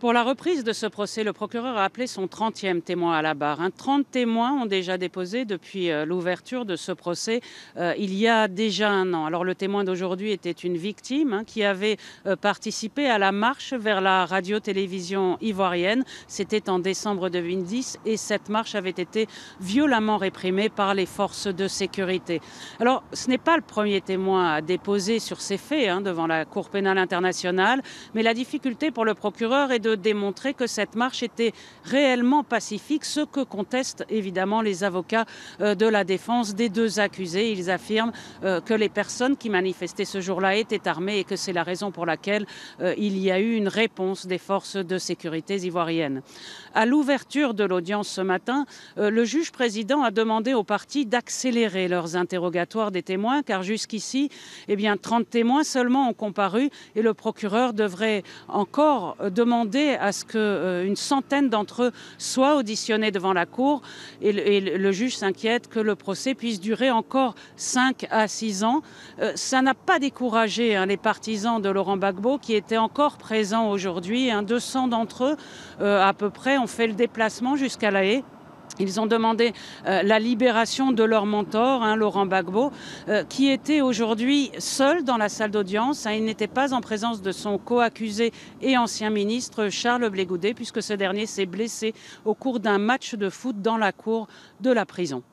Pour la reprise de ce procès, le procureur a appelé son 30e témoin à la barre. 30 témoins ont déjà déposé depuis l'ouverture de ce procès il y a déjà un an. Alors le témoin d'aujourd'hui était une victime qui avait participé à la marche vers la radio-télévision ivoirienne. C'était en décembre 2010 et cette marche avait été violemment réprimée par les forces de sécurité. Alors ce n'est pas le premier témoin à déposer sur ces faits devant la Cour pénale internationale, mais la difficulté pour le procureur est de démontrer que cette marche était réellement pacifique, ce que contestent évidemment les avocats de la défense des deux accusés. Ils affirment que les personnes qui manifestaient ce jour-là étaient armées et que c'est la raison pour laquelle il y a eu une réponse des forces de sécurité ivoiriennes. À l'ouverture de l'audience ce matin, le juge président a demandé aux parties d'accélérer leurs interrogatoires des témoins, car jusqu'ici, 30 témoins seulement ont comparu et le procureur devrait encore demander à ce qu'une centaine d'entre eux soient auditionnés devant la Cour. Et le juge s'inquiète que le procès puisse durer encore 5 à 6 ans. Ça n'a pas découragé les partisans de Laurent Gbagbo qui étaient encore présents aujourd'hui. 200 d'entre eux, à peu près, ont fait le déplacement jusqu'à La Haye. Ils ont demandé la libération de leur mentor, Laurent Gbagbo, qui était aujourd'hui seul dans la salle d'audience. Il n'était pas en présence de son co-accusé et ancien ministre Charles Blé Goudet, puisque ce dernier s'est blessé au cours d'un match de foot dans la cour de la prison.